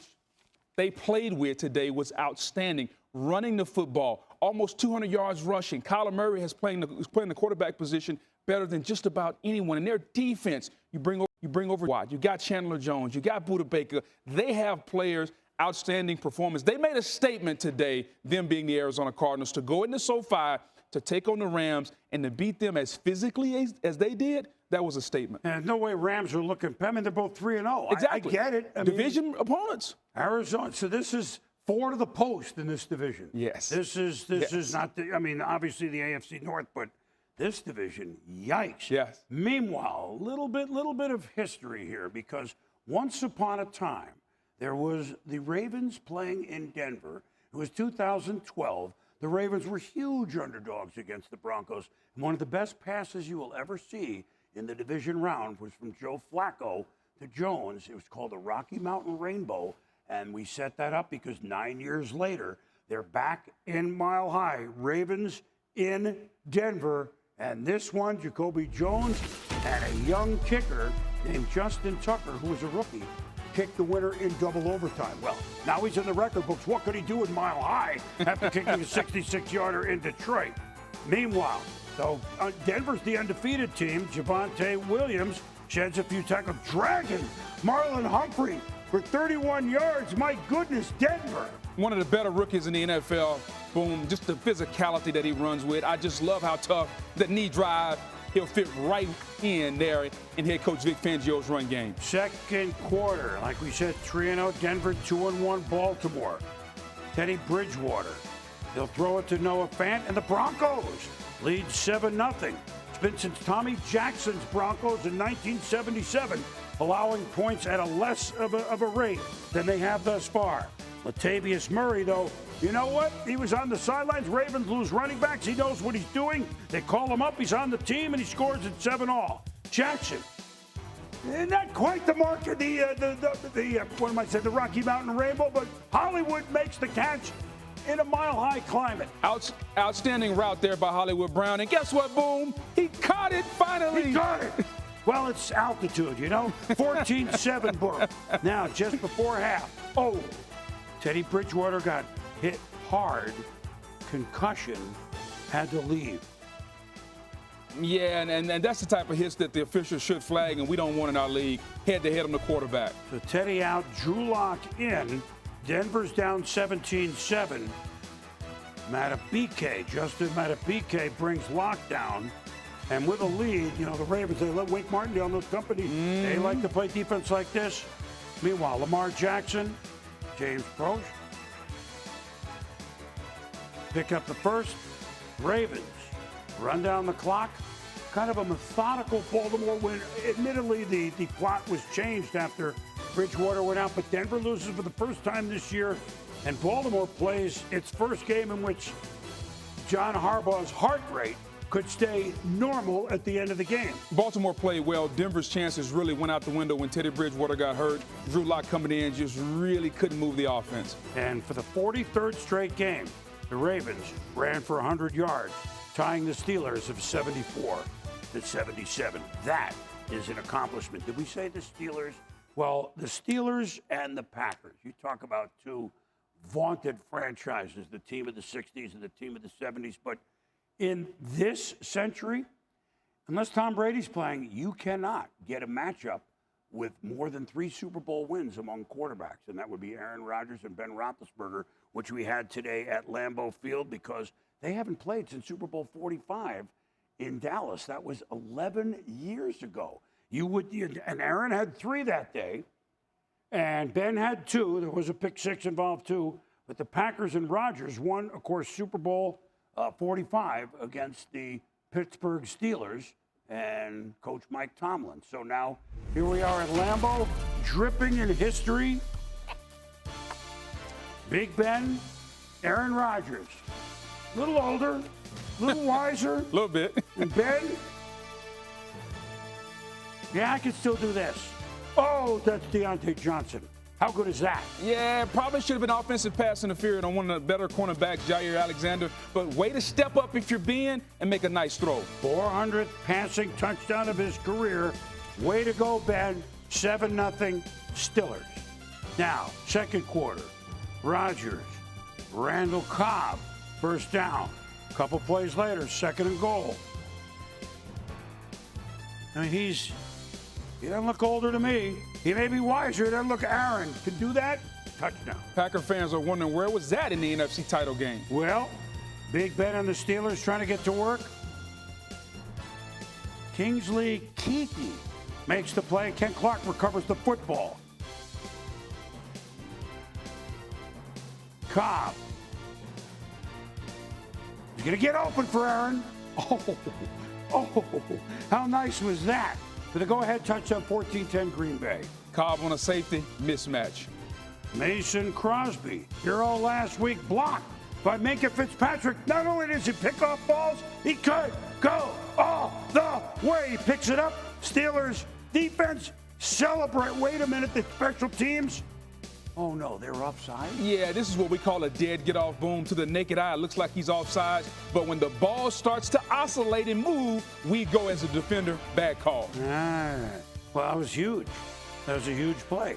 they played with today was outstanding. Running the football, almost 200 yards rushing. Kyler Murray is playing the quarterback position better than just about anyone. And their defense, you bring over Watt. You got Chandler Jones. You got Budda Baker. They have players, outstanding performance. They made a statement today, them being the Arizona Cardinals, to go into SoFi to take on the Rams and to beat them as physically as they did. That was a statement. And no way Rams are looking. I mean, they're both 3-0. Exactly. I get it. Division opponents. Arizona. So this is 4 to the post in this division. Yes. This is not the. I mean, obviously the AFC North, but this division, yikes. Yes. Meanwhile, a little bit of history here, because once upon a time there was the Ravens playing in Denver. It was 2012. The Ravens were huge underdogs against the Broncos. And one of the best passes you will ever see in the division round was from Joe Flacco to Jones. It was called the Rocky Mountain Rainbow, and we set that up because 9 years later, they're back in Mile High. Ravens in Denver, and this one, Jacoby Jones and a young kicker named Justin Tucker, who was a rookie, kicked the winner in double overtime. Well, now he's in the record books. What could he do in Mile High after kicking a 66-yarder in Detroit? Meanwhile, so Denver's the undefeated team. Javonte Williams sheds a few tackles, dragging Marlon Humphrey for 31 yards. My goodness, Denver. One of the better rookies in the NFL. Boom, just the physicality that he runs with. I just love how tough that knee drive. He'll fit right in there in head coach Vic Fangio's run game. Second quarter, like we said, 3-0 Denver, 2-1 Baltimore. Teddy Bridgewater. They'll throw it to Noah Fant, and the Broncos leads 7-0. It's been since Tommy Jackson's Broncos in 1977, allowing points at a less of a rate than they have thus far. Latavius Murray, though, you know what? He was on the sidelines. Ravens lose running backs. He knows what he's doing. They call him up. He's on the team, and he scores at 7-all. Jackson, not quite the mark of the Rocky Mountain Rainbow, but Hollywood makes the catch in a mile-high climate. Outstanding route there by Hollywood Brown. And guess what, Boom? He caught it finally. He caught it. Well, it's altitude, 14-7 boom. Now, just before half. Oh, Teddy Bridgewater got hit hard. Concussion, had to leave. Yeah, and that's the type of hits that the officials should flag, and we don't want in our league. Head-to-head on the quarterback. So Teddy out, Drew Lock in. Denver's down 17-7. Justin Matabike brings Lock down. And with a lead, the Ravens, they let Wink Martindale and those companies, they like to play defense like this. Meanwhile, Lamar Jackson, James Proche pick up the first. Ravens run down the clock. Kind of a methodical Baltimore win. Admittedly, the plot was changed after Bridgewater went out, but Denver loses for the first time this year, and Baltimore plays its first game in which John Harbaugh's heart rate could stay normal at the end of the game. Baltimore played well. Denver's chances really went out the window when Teddy Bridgewater got hurt. Drew Lock coming in just really couldn't move the offense. And for the 43rd straight game, the Ravens ran for 100 yards, tying the Steelers of 74-77. That is an accomplishment. Did we say the Steelers? Well, the Steelers and the Packers. You talk about two vaunted franchises, the team of the 60s and the team of the 70s. But in this century, unless Tom Brady's playing, you cannot get a matchup with more than 3 Super Bowl wins among quarterbacks. And that would be Aaron Rodgers and Ben Roethlisberger, which we had today at Lambeau Field, because they haven't played since Super Bowl 45 in Dallas. That was 11 years ago. And Aaron had 3 that day, and Ben had 2. There was a pick 6 involved too. But the Packers and Rodgers won, of course, Super Bowl 45 against the Pittsburgh Steelers and Coach Mike Tomlin. So now here we are at Lambeau, dripping in history. Big Ben, Aaron Rodgers, a little older, a little wiser. A little bit. And Ben, yeah, I can still do this. Oh, that's Deontay Johnson. How good is that? Yeah, probably should have been offensive pass interference on one of the better cornerbacks, Jair Alexander. But way to step up if you're Ben and make a nice throw. 400th passing touchdown of his career. Way to go, Ben. 7-0 Steelers. Now, second quarter. Rodgers, Randall Cobb, first down. A couple plays later, 2nd and goal. I mean, he doesn't look older to me. He may be wiser. He doesn't look Aaron. Can do that? Touchdown. Packer fans are wondering, where was that in the NFC title game? Well, Big Ben and the Steelers trying to get to work. Kingsley Keaton makes the play. Ken Clark recovers the football. Cobb. He's going to get open for Aaron. Oh, how nice was that? For the go-ahead touchdown, 14-10 Green Bay. Cobb on a safety mismatch. Mason Crosby, hero last week, blocked by Minka Fitzpatrick. Not only does he pick off balls, he could go all the way. He picks it up. Steelers defense celebrate. Wait a minute, the special teams. Oh, no, they were offside? Yeah, this is what we call a dead get-off boom. To the naked eye, it looks like he's offside. But when the ball starts to oscillate and move, we go as a defender. Bad call. Well, that was huge. That was a huge play.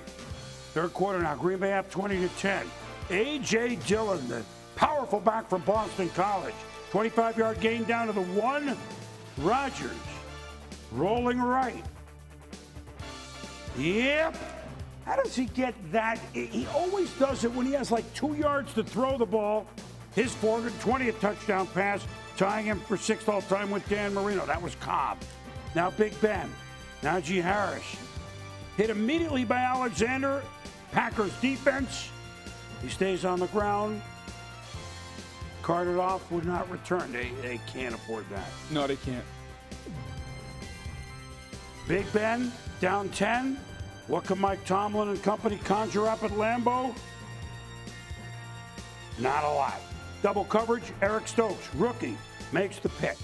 Third quarter now, Green Bay up 20-10. A.J. Dillon, the powerful back from Boston College. 25-yard gain down to the 1. Rodgers rolling right. Yep. How does he get that? He always does it when he has like 2 yards to throw the ball. His 420th touchdown pass, tying him for 6th all-time with Dan Marino. That was Cobb. Now Big Ben. Najee Harris. Hit immediately by Alexander. Packers defense. He stays on the ground. carted off, would not return. They can't afford that. No, they can't. Big Ben, down 10. What can Mike Tomlin and company conjure up at Lambeau? Not a lot. Double coverage, Eric Stokes, rookie, makes the pick.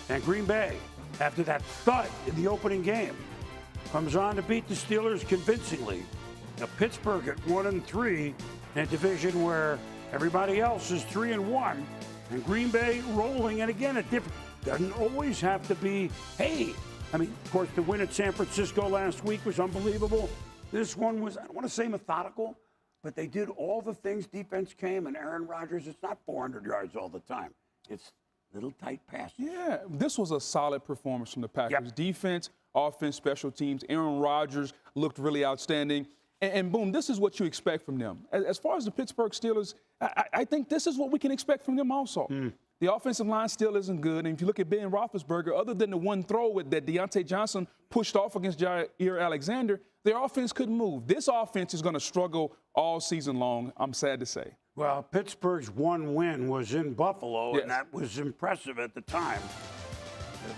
And Green Bay, after that thud in the opening game, comes on to beat the Steelers convincingly. Now Pittsburgh at 1-3 in a division where everybody else is 3-1, and Green Bay rolling. And again, it doesn't always have to be, hey. I mean, of course, the win at San Francisco last week was unbelievable. This one was, I don't want to say methodical, but they did all the things. Defense came, and Aaron Rodgers, it's not 400 yards all the time. It's little tight passes. Yeah, this was a solid performance from the Packers. Yep. Defense, offense, special teams. Aaron Rodgers looked really outstanding. And boom, this is what you expect from them. As far as the Pittsburgh Steelers, I think this is what we can expect from them also. The offensive line still isn't good. And if you look at Ben Roethlisberger, other than the one throw that Deontay Johnson pushed off against Jair Alexander, their offense couldn't move. This offense is going to struggle all season long, I'm sad to say. Well, Pittsburgh's one win was in Buffalo, Yes. and that was impressive at the time.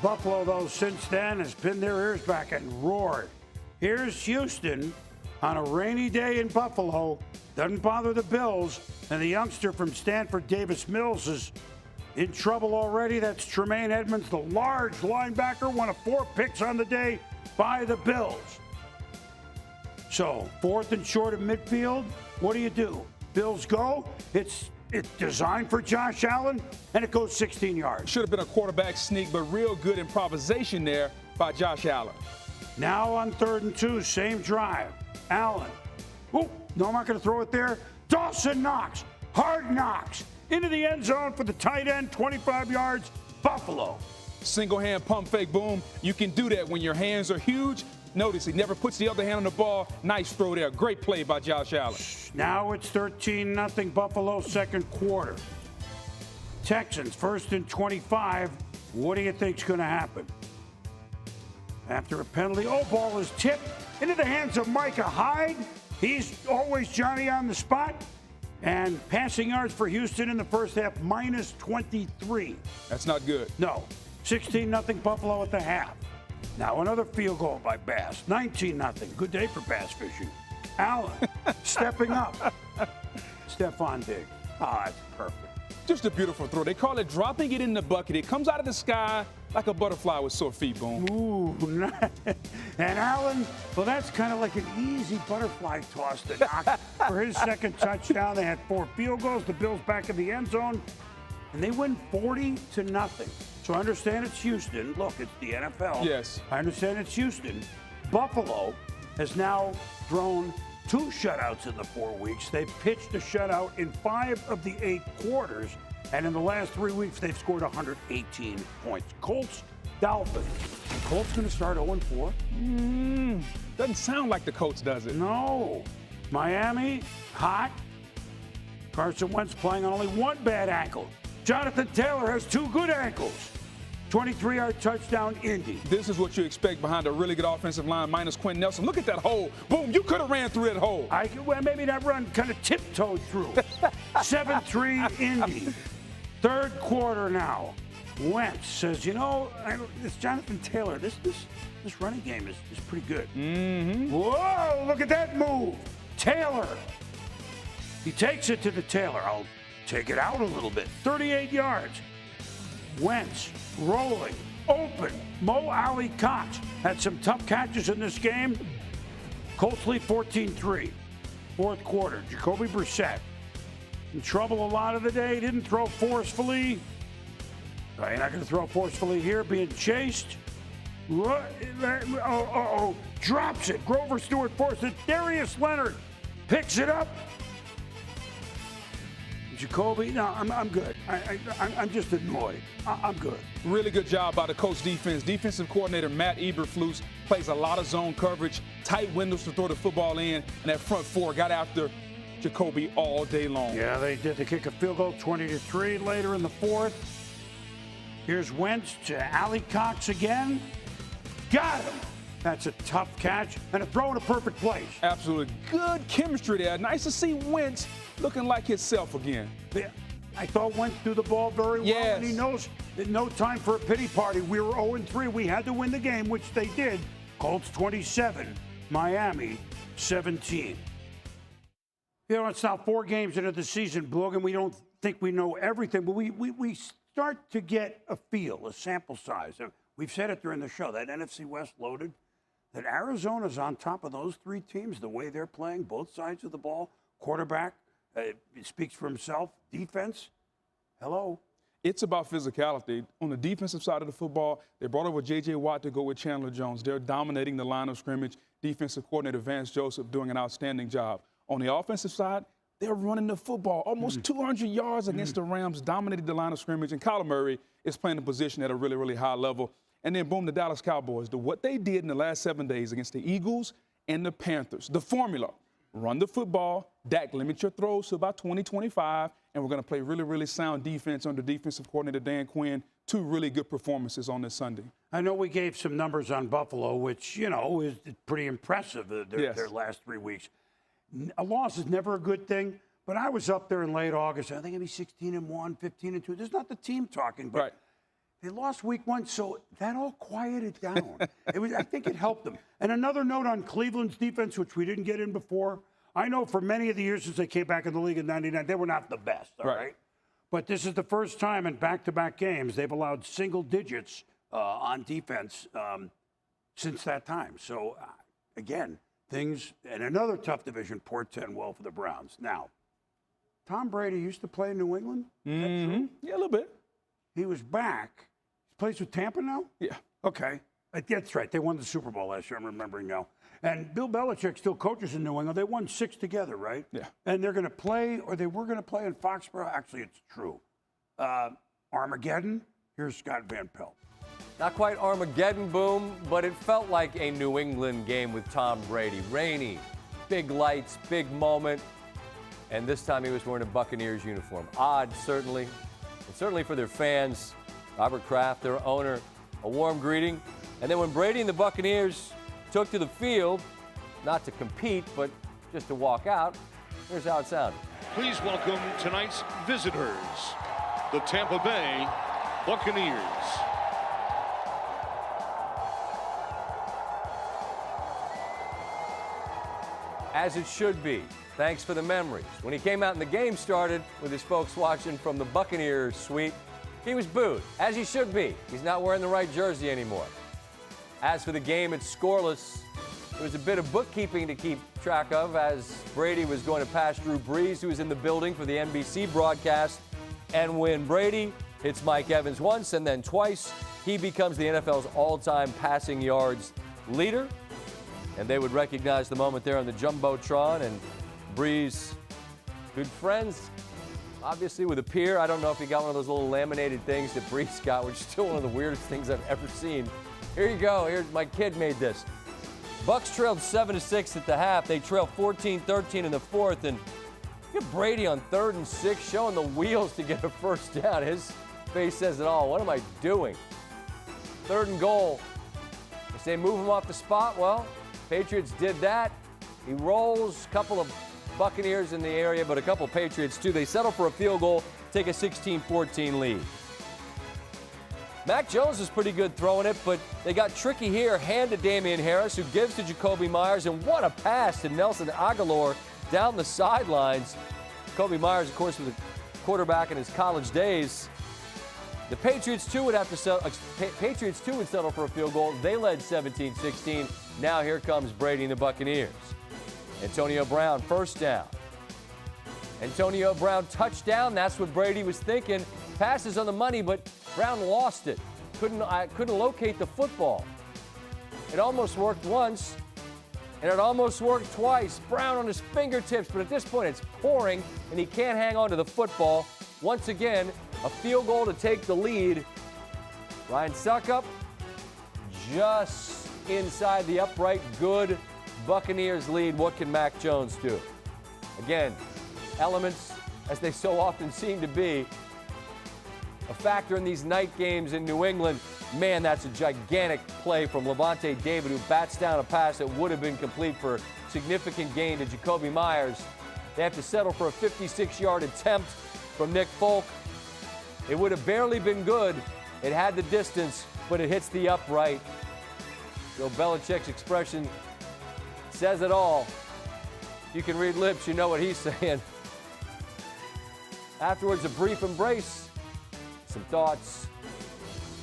Buffalo, though, since then has pinned their ears back and roared. Here's Houston on a rainy day in Buffalo. Doesn't bother the Bills. And the youngster from Stanford, Davis Mills, is in trouble already. That's Tremaine Edmonds, the large linebacker, one of 4 picks on the day by the Bills. So, 4th and short at midfield, what do? Bills go. It's designed for Josh Allen, and it goes 16 yards. Should have been a quarterback sneak, but real good improvisation there by Josh Allen. Now on 3rd and 2, same drive. Allen. Oh, no, I'm not going to throw it there. Dawson Knox. Hard knocks. Into the end zone for the tight end, 25 yards. Buffalo. Single hand pump fake, boom. You can do that when your hands are huge. Notice he never puts the other hand on the ball. Nice throw there. Great play by Josh Allen. Now it's 13-0 Buffalo, second quarter. Texans, 1st and 25. What do you think's going to happen? After a penalty, ball is tipped into the hands of Micah Hyde. He's always Johnny on the spot. And passing yards for Houston in the first half, minus 23. That's not good. No. 16-0 Buffalo at the half. Now another field goal by Bass. 19-0. Good day for bass fishing. Allen stepping up. Stephon Diggs. Oh, that's perfect. Just a beautiful throw. They call it dropping it in the bucket. It comes out of the sky like a butterfly with sore feet, boom. Ooh, and Allen, well, that's kind of like an easy butterfly toss to knock for his second touchdown. They had 4 field goals. The Bills back in the end zone, and they win 40-0. So I understand it's Houston. Look, it's the NFL. Yes. I understand it's Houston. Buffalo has now thrown 2 shutouts in the 4 weeks. They've pitched a shutout in 5 of the 8 quarters. And in the last 3 weeks, they've scored 118 points. Colts, Dolphins. The Colts going to start 0-4? Doesn't sound like the coach does it. No. Miami, hot. Carson Wentz playing on only 1 bad ankle. Jonathan Taylor has 2 good ankles. 23-yard touchdown, Indy. This is what you expect behind a really good offensive line minus Quentin Nelson. Look at that hole. Boom, you could have ran through that hole. Well, maybe that run kind of tiptoed through. 7-3 Indy. Third quarter now. Wentz says, it's Jonathan Taylor. This running game is pretty good. Whoa, look at that move. Taylor. He takes it to the Taylor. I'll take it out a little bit. 38 yards. Wentz rolling, open. Mo Alley Cox had some tough catches in this game. Colts lead 14-3. Fourth quarter, Jacoby Brissett in trouble a lot of the day. Didn't throw forcefully. You're not going to throw forcefully here. Being chased. Drops it. Grover Stewart forced it. Darius Leonard picks it up. Jacoby, no, I'm good. I'm just annoyed. I'm good. Really good job by the Colts defense. Defensive coordinator Matt Eberflus plays a lot of zone coverage, tight windows to throw the football in, and that front 4 got after Jacoby all day long. Yeah, they did. They kick a field goal, 20-3 later in the 4th. Here's Wentz to Alley Cox again. Got him. That's a tough catch and a throw in a perfect place. Absolutely. Good chemistry there. Nice to see Wentz looking like himself again. I thought went through the ball very well. Yes. And he knows that no time for a pity party. We were 0-3. We had to win the game, which they did. Colts 27, Miami 17. You know, it's now 4 games into the season, Logan. We don't think we know everything, but we start to get a feel, a sample size. We've said it during the show, that NFC West loaded, that Arizona's on top of those 3 teams, the way they're playing, both sides of the ball. Quarterback speaks for himself. Defense, hello. It's about physicality. On the defensive side of the football, they brought over J.J. Watt to go with Chandler Jones. They're dominating the line of scrimmage. Defensive coordinator Vance Joseph doing an outstanding job. On the offensive side, they're running the football. Almost 200 yards against the Rams, dominated the line of scrimmage. And Kyler Murray is playing the position at a really, really high level. And then, boom, the Dallas Cowboys. What they did in the last 7 days against the Eagles and the Panthers. The formula, run the football. Dak, limit your throws to about 20, 25. And we're going to play really, really sound defense under defensive coordinator Dan Quinn. 2 really good performances on this Sunday. I know we gave some numbers on Buffalo, which, you know, is pretty impressive, their last 3 weeks. A loss is never a good thing, but I was up there in late August. I think it'd be 16-1, 15-2. This is not the team talking, but they lost week 1, so that all quieted down. I think it helped them. And another note on Cleveland's defense, which we didn't get in before. I know for many of the years since they came back in the league in '99, they were not the best, all right? But this is the first time in back-to-back games they've allowed single digits on defense since that time. So, again, things in another tough division portend well for the Browns. Now, Tom Brady used to play in New England. Mm-hmm. Yeah, a little bit. He was back. He plays with Tampa now? Yeah. Okay. That's right. They won the Super Bowl last year, I'm remembering now. And Bill Belichick still coaches in New England. They won 6 together, right? Yeah. And they're going to play, or they were going to play in Foxborough. Actually, it's true. Armageddon. Here's Scott Van Pelt. Not quite Armageddon boom, but it felt like a New England game with Tom Brady. Rainy, big lights, big moment. And this time he was wearing a Buccaneers uniform. Odd, certainly. And certainly for their fans. Robert Kraft, their owner, a warm greeting. And then when Brady and the Buccaneers took to the field, not to compete, but just to walk out, here's how it sounded. Please welcome tonight's visitors, the Tampa Bay Buccaneers. As it should be. Thanks for the memories. When he came out and the game started with his folks watching from the Buccaneers suite, he was booed, as he should be. He's not wearing the right jersey anymore. As for the game, it's scoreless. There was a bit of bookkeeping to keep track of as Brady was going to pass Drew Brees, who was in the building for the NBC broadcast. And when Brady hits Mike Evans once and then twice, he becomes the NFL's all-time passing yards leader. And they would recognize the moment there on the Jumbotron. And Brees, good friends, obviously with a peer. I don't know if he got one of those little laminated things that Brees got, which is still one of the weirdest things I've ever seen. Here you go. Here's my kid made this. Bucs trailed 7-6 at the half. They trailed 14-13 in the fourth. And get Brady on 3rd and 6, showing the wheels to get a first down. His face says it all. What am I doing? 3rd and goal. They say move him off the spot. Well, Patriots did that. He rolls. A couple of Buccaneers in the area, but a couple Patriots too. They settle for a field goal, take a 16-14 lead. Mac Jones was pretty good throwing it, but they got tricky here. Hand to Damian Harris, who gives to Jacoby Myers, and what a pass to Nelson Aguilar down the sidelines. Jacoby Myers, of course, was a quarterback in his college days. The Patriots too would have to settle. Patriots too would settle for a field goal. They led 17-16. Now here comes Brady and the Buccaneers. Antonio Brown, first down. Antonio Brown, touchdown. That's what Brady was thinking. Passes on the money, but Brown lost it. Couldn't locate the football. It almost worked once, and it almost worked twice. Brown on his fingertips, but at this point it's pouring, and he can't hang on to the football. Once again, a field goal to take the lead. Ryan Suckup just inside the upright. Good Buccaneers lead. What can Mac Jones do? Again, elements, as they so often seem to be, a factor in these night games in New England. Man, that's a gigantic play from Levante David, who bats down a pass that would have been complete for significant gain to Jacoby Myers. They have to settle for a 56-yard attempt. from Nick Folk. It would have barely been good. It had the distance, but it hits the upright. Bill Belichick's expression says it all. You can read lips, you know what he's saying. Afterwards, a brief embrace, some thoughts.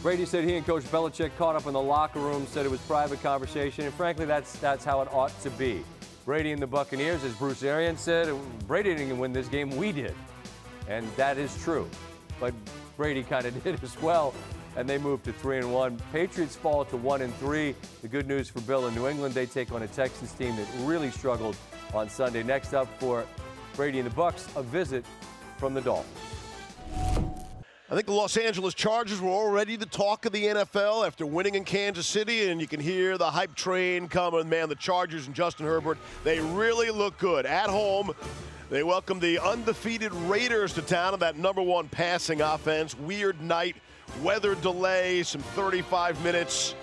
Brady said he and Coach Belichick caught up in the locker room, said it was private conversation, and frankly, that's how it ought to be. Brady and the Buccaneers, as Bruce Arians said, Brady didn't win this game, we did. And that is true. But Brady kind of did as well, and they moved to 3-1. Patriots fall to 1-3. The good news for Bill in New England, they take on a Texans team that really struggled on Sunday. Next up for Brady and the Bucs, a visit from the Dolphins. I think the Los Angeles Chargers were already the talk of the NFL after winning in Kansas City, and you can hear the hype train coming. Man, the Chargers and Justin Herbert, they really look good. At home, they welcome the undefeated Raiders to town on that #1 passing offense. Weird night, weather delay, some 35 minutes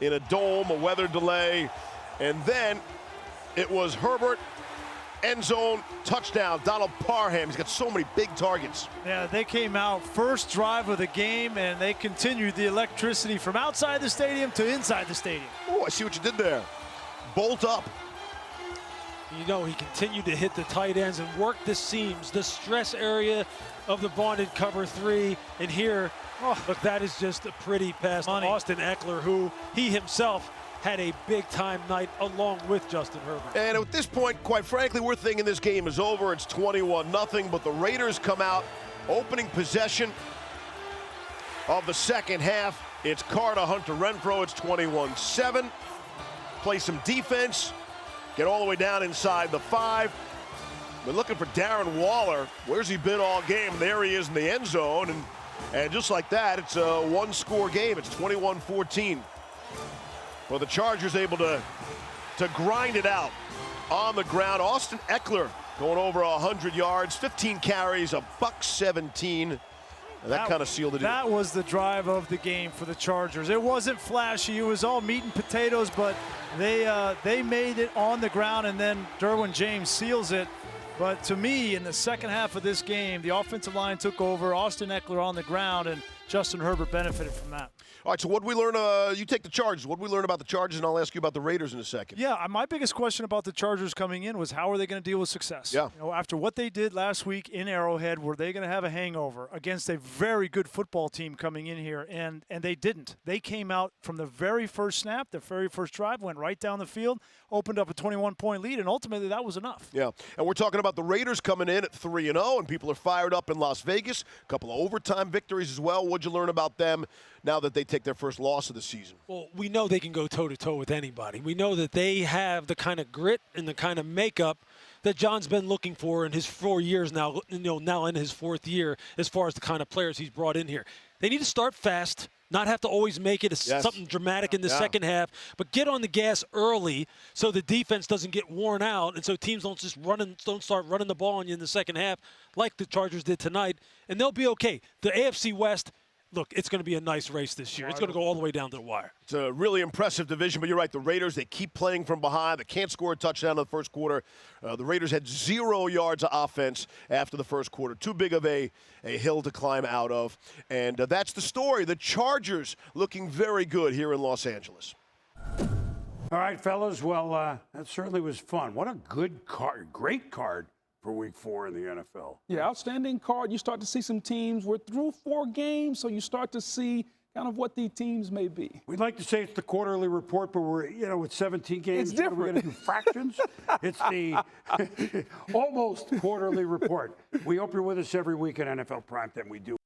in a dome, a weather delay, and then it was Herbert, end zone, touchdown, Donald Parham. He's got so many big targets. Yeah, they came out first drive of the game, and they continued the electricity from outside the stadium to inside the stadium. Oh, I see what you did there. Bolt up. You know, he continued to hit the tight ends and work the seams, the stress area of the bonded cover 3. And here, look, that is just a pretty pass to Austin Eckler, who he himself had a big-time night along with Justin Herbert. And at this point, quite frankly, we're thinking this game is over. It's 21-0, but the Raiders come out, opening possession of the second half. It's Carter, Hunter Renfrow. It's 21-7. Play some defense, get all the way down inside the 5. We're looking for Darren Waller. Where's he been all game? There he is in the end zone, and just like that, it's a one-score game. It's 21-14. Well, the Chargers able to grind it out on the ground. Austin Eckler going over 100 yards, 15 carries, $117. And that kind of sealed it. That was the drive of the game for the Chargers. It wasn't flashy. It was all meat and potatoes, but they made it on the ground, and then Derwin James seals it. But to me, in the second half of this game, the offensive line took over, Austin Eckler on the ground, and Justin Herbert benefited from that. All right, so what did we learn? You take the Chargers. What did we learn about the Chargers, and I'll ask you about the Raiders in a second. Yeah, my biggest question about the Chargers coming in was how are they going to deal with success? Yeah. You know, after what they did last week in Arrowhead, were they going to have a hangover against a very good football team coming in here? And they didn't. They came out from the very first snap, the very first drive, went right down the field, opened up a 21-point lead, and ultimately that was enough. Yeah, and we're talking about the Raiders coming in at 3-0, and people are fired up in Las Vegas. A couple of overtime victories as well. What'd you learn about them now that they take their first loss of the season? Well, we know they can go toe-to-toe with anybody. We know that they have the kind of grit and the kind of makeup that John's been looking for in his 4 years now, now in his 4th year, as far as the kind of players he's brought in here. They need to start fast, not have to always make it something dramatic in the second half, but get on the gas early so the defense doesn't get worn out and so teams don't start running the ball on you in the second half like the Chargers did tonight, and they'll be okay. The AFC West, look, it's going to be a nice race this year. It's going to go all the way down to the wire. It's a really impressive division, but you're right. The Raiders, they keep playing from behind. They can't score a touchdown in the first quarter. The Raiders had 0 yards of offense after the first quarter. Too big of a hill to climb out of. And that's the story. The Chargers looking very good here in Los Angeles. All right, fellas. Well, that certainly was fun. What a good card. Great card for Week 4 in the NFL. Yeah, outstanding card. You start to see some teams. We're through 4 games, so you start to see kind of what the teams may be. We'd like to say it's the quarterly report, but we're, with 17 games, it's different. We're going to do fractions. It's the almost quarterly report. We hope you're with us every week at NFL Primetime. We do.